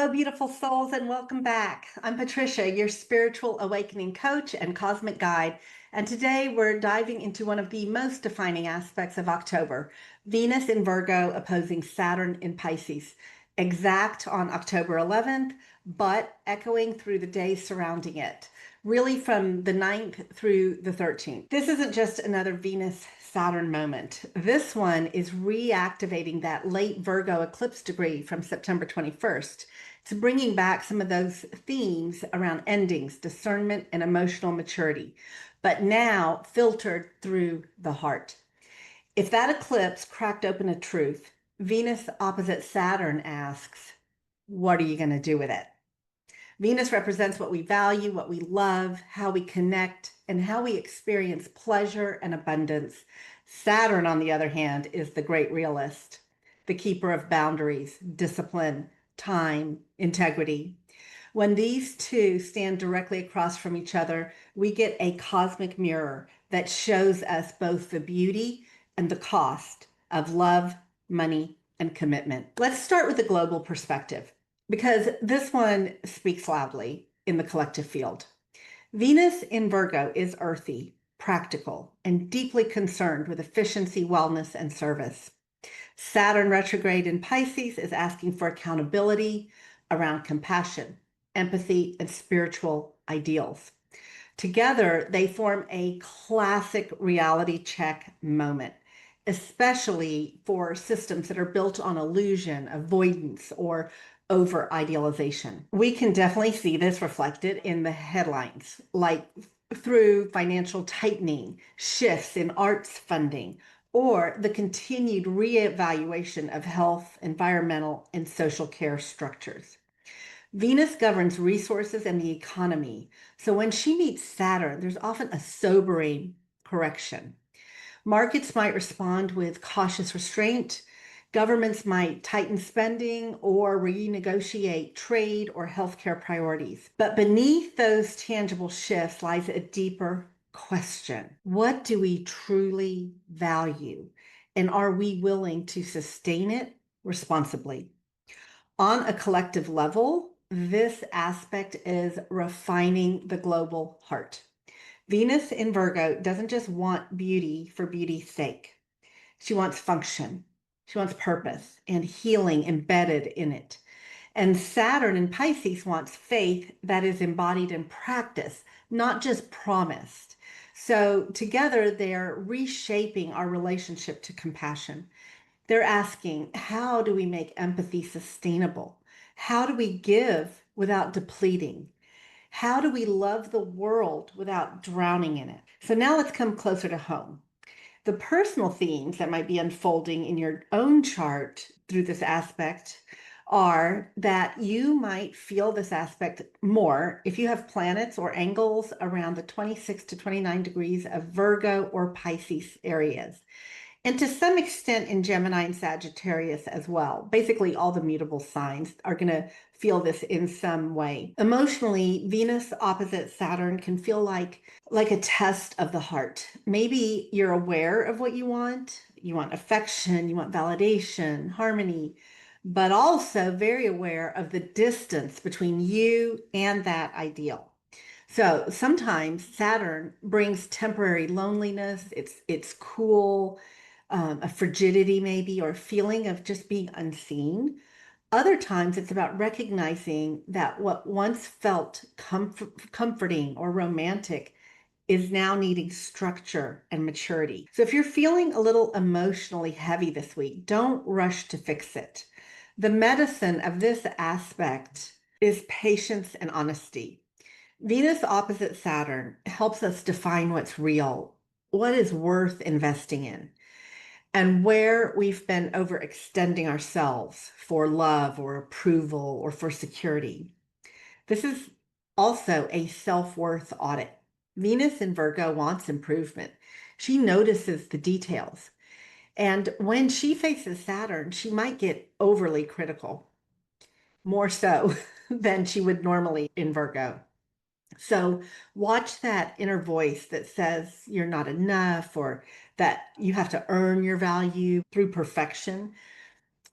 Hello, beautiful souls, and welcome back. I'm Patricia, your spiritual awakening coach and cosmic guide. And today we're diving into one of the most defining aspects of October, Venus in Virgo opposing Saturn in Pisces. Exact on October 11th, but echoing through the days surrounding it, really from the 9th through the 13th. This isn't just another Venus Saturn moment. This one is reactivating that late Virgo eclipse degree from September 21st. It's bringing back some of those themes around endings, discernment, and emotional maturity, but now filtered through the heart. If that eclipse cracked open a truth, Venus opposite Saturn asks, what are you going to do with it? Venus represents what we value, what we love, how we connect, and how we experience pleasure and abundance. Saturn, on the other hand, is the great realist, the keeper of boundaries, discipline, time, integrity. When these two stand directly across from each other, we get a cosmic mirror that shows us both the beauty and the cost of love, money, and commitment. Let's start with the global perspective, because this one speaks loudly in the collective field. Venus in Virgo is earthy, practical, and deeply concerned with efficiency, wellness, and service. Saturn retrograde in Pisces is asking for accountability around compassion, empathy, and spiritual ideals. Together, they form a classic reality check moment, especially for systems that are built on illusion, avoidance, or over idealization. We can definitely see this reflected in the headlines, like through financial tightening, shifts in arts funding, or the continued reevaluation of health, environmental, and social care structures. Venus governs resources and the economy. So when she meets Saturn, there's often a sobering correction. Markets might respond with cautious restraint. Governments might tighten spending or renegotiate trade or healthcare priorities. But beneath those tangible shifts lies a deeper question. What do we truly value? And are we willing to sustain it responsibly? On a collective level, this aspect is refining the global heart. Venus in Virgo doesn't just want beauty for beauty's sake. She wants function. She wants purpose and healing embedded in it. And Saturn in Pisces wants faith that is embodied in practice, not just promised. So together, they're reshaping our relationship to compassion. They're asking, how do we make empathy sustainable? How do we give without depleting? How do we love the world without drowning in it? So now let's come closer to home. The personal themes that might be unfolding in your own chart through this aspect are that you might feel this aspect more if you have planets or angles around the 26 to 29 degrees of Virgo or Pisces areas. And to some extent in Gemini and Sagittarius as well. Basically, all the mutable signs are going to feel this in some way. Emotionally, Venus opposite Saturn can feel like a test of the heart. Maybe you're aware of what you want. You want affection, you want validation, harmony, but also very aware of the distance between you and that ideal. So sometimes Saturn brings temporary loneliness. It's cool, a frigidity maybe, or a feeling of just being unseen. Other times it's about recognizing that what once felt comforting or romantic is now needing structure and maturity. So if you're feeling a little emotionally heavy this week, don't rush to fix it. The medicine of this aspect is patience and honesty. Venus opposite Saturn helps us define what's real, what is worth investing in, and where we've been overextending ourselves for love or approval or for security. This is also a self-worth audit. Venus in Virgo wants improvement. She notices the details. And when she faces Saturn, she might get overly critical, more so than she would normally in Virgo. So watch that inner voice that says you're not enough or that you have to earn your value through perfection.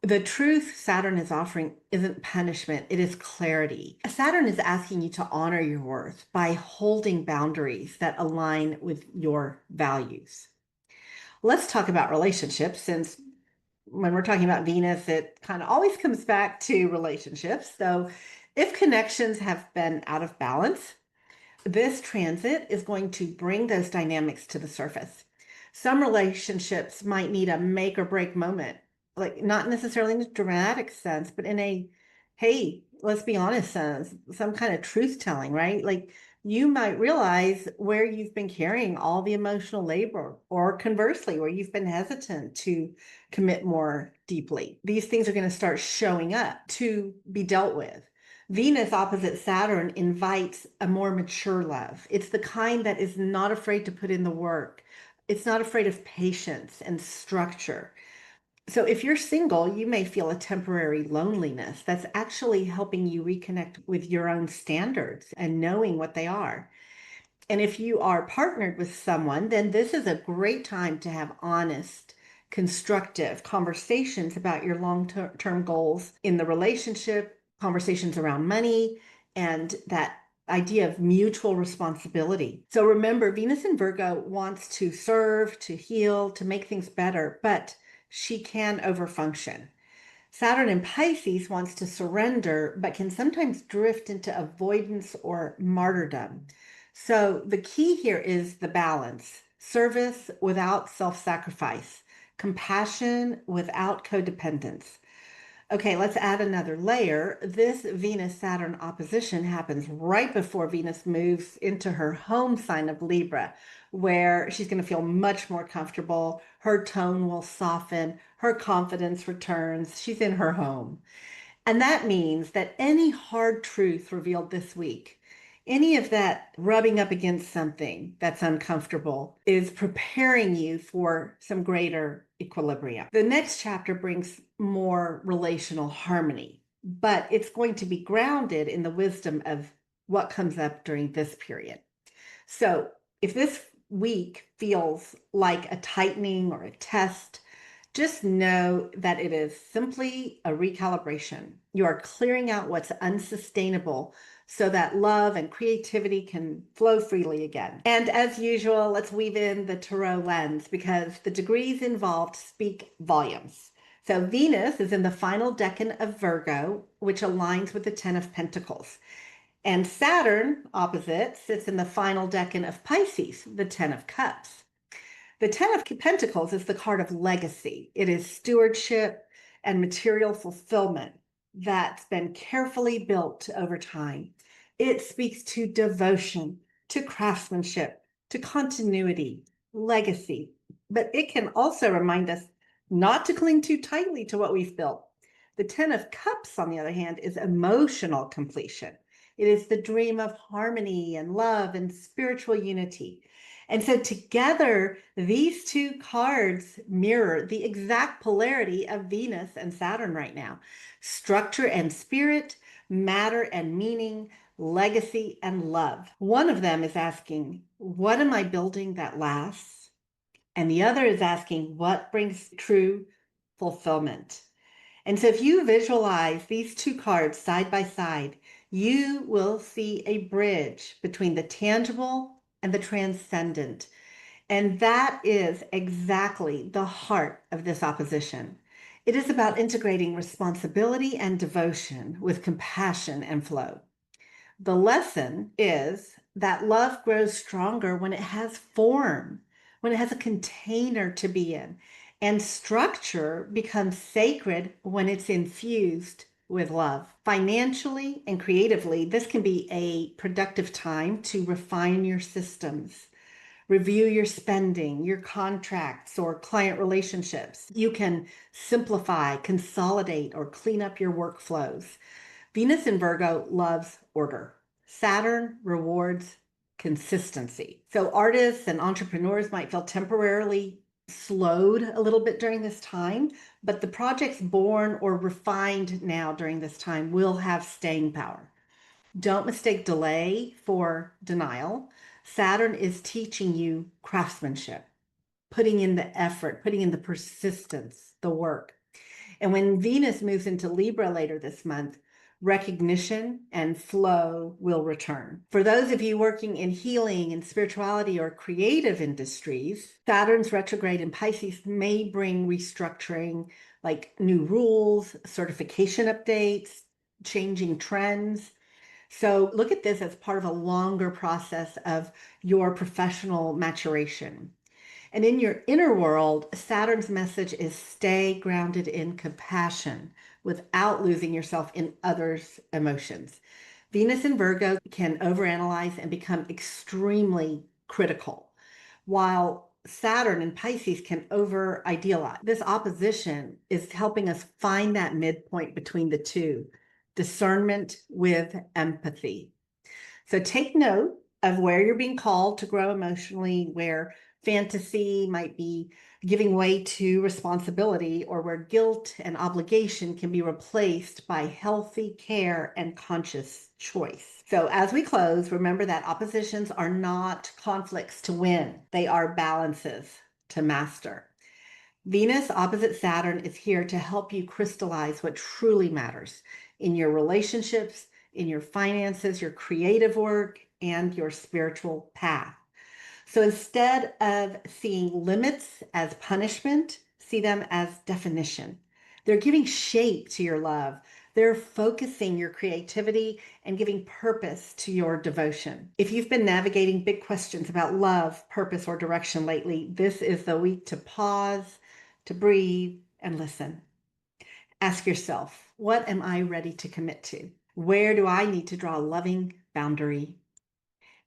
The truth Saturn is offering isn't punishment, it is clarity. Saturn is asking you to honor your worth by holding boundaries that align with your values. Let's talk about relationships, since when we're talking about Venus, it kind of always comes back to relationships. So if connections have been out of balance, this transit is going to bring those dynamics to the surface. Some relationships might need a make or break moment, like not necessarily in a dramatic sense, but in a, hey, let's be honest sense, some kind of truth telling, right? Like you might realize where you've been carrying all the emotional labor, or conversely, where you've been hesitant to commit more deeply. These things are going to start showing up to be dealt with. Venus opposite Saturn invites a more mature love. It's the kind that is not afraid to put in the work. It's not afraid of patience and structure. So if you're single, you may feel a temporary loneliness that's actually helping you reconnect with your own standards and knowing what they are. And if you are partnered with someone, then this is a great time to have honest, constructive conversations about your long-term goals in the relationship, conversations around money, and that idea of mutual responsibility. So remember, Venus in Virgo wants to serve, to heal, to make things better, but she can overfunction. Saturn in Pisces wants to surrender, but can sometimes drift into avoidance or martyrdom. So the key here is the balance: service without self-sacrifice, compassion without codependence. Okay, let's add another layer. This Venus-Saturn opposition happens right before Venus moves into her home sign of Libra, where she's going to feel much more comfortable. Her tone will soften, her confidence returns. She's in her home. And that means that any hard truth revealed this week, any of that rubbing up against something that's uncomfortable, is preparing you for some greater equilibrium. The next chapter brings more relational harmony, but it's going to be grounded in the wisdom of what comes up during this period. So if this week feels like a tightening or a test, just know that it is simply a recalibration. You are clearing out what's unsustainable so that love and creativity can flow freely again. And as usual, let's weave in the tarot lens, because the degrees involved speak volumes. So Venus is in the final decan of Virgo, which aligns with the 10 of Pentacles. And Saturn, opposite, sits in the final decan of Pisces, the 10 of Cups. The 10 of Pentacles is the card of legacy. It is stewardship and material fulfillment that's been carefully built over time. It speaks to devotion, to craftsmanship, to continuity, legacy. But it can also remind us not to cling too tightly to what we've built. The 10 of Cups, on the other hand, is emotional completion. It is the dream of harmony and love and spiritual unity. And so together, these two cards mirror the exact polarity of Venus and Saturn right now: structure and spirit, matter and meaning, legacy and love. One of them is asking, what am I building that lasts? And the other is asking, what brings true fulfillment? And so if you visualize these two cards side by side, you will see a bridge between the tangible and the transcendent. And that is exactly the heart of this opposition. It is about integrating responsibility and devotion with compassion and flow. The lesson is that love grows stronger when it has form, when it has a container to be in, and structure becomes sacred when it's infused with love. Financially and creatively, this can be a productive time to refine your systems, review your spending, your contracts, or client relationships. You can simplify, consolidate, or clean up your workflows. Venus in Virgo loves order. Saturn rewards consistency. So artists and entrepreneurs might feel temporarily slowed a little bit during this time, but the projects born or refined now during this time will have staying power. Don't mistake delay for denial. Saturn is teaching you craftsmanship, putting in the effort, putting in the persistence, the work. And when Venus moves into Libra later this month, recognition and flow will return. For those of you working in healing and spirituality or creative industries, Saturn's retrograde in Pisces may bring restructuring, like new rules, certification updates, changing trends. So look at this as part of a longer process of your professional maturation. And in your inner world, Saturn's message is stay grounded in compassion without losing yourself in others' emotions. Venus in Virgo can overanalyze and become extremely critical, while Saturn in Pisces can over idealize. This opposition is helping us find that midpoint between the two, discernment with empathy. So take note of where you're being called to grow emotionally, where fantasy might be giving way to responsibility, or where guilt and obligation can be replaced by healthy care and conscious choice. So as we close, remember that oppositions are not conflicts to win. They are balances to master. Venus opposite Saturn is here to help you crystallize what truly matters in your relationships, in your finances, your creative work, and your spiritual path. So instead of seeing limits as punishment, see them as definition. They're giving shape to your love. They're focusing your creativity and giving purpose to your devotion. If you've been navigating big questions about love, purpose, or direction lately, this is the week to pause, to breathe, and listen. Ask yourself, what am I ready to commit to? Where do I need to draw a loving boundary?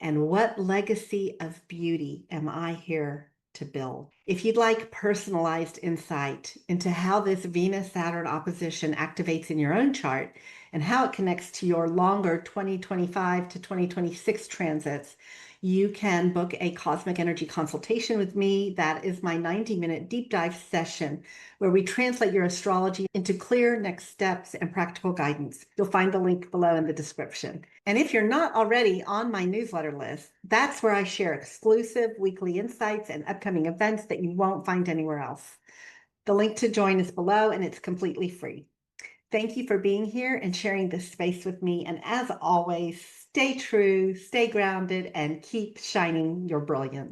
And what legacy of beauty am I here to build? If you'd like personalized insight into how this Venus-Saturn opposition activates in your own chart and how it connects to your longer 2025 to 2026 transits, you can book a cosmic energy consultation with me. That is my 90-minute deep dive session where we translate your astrology into clear next steps and practical guidance. You'll find the link below in the description. And if you're not already on my newsletter list, that's where I share exclusive weekly insights and upcoming events that you won't find anywhere else. The link to join is below and it's completely free. Thank you for being here and sharing this space with me. And as always, stay true, stay grounded, and keep shining your brilliance.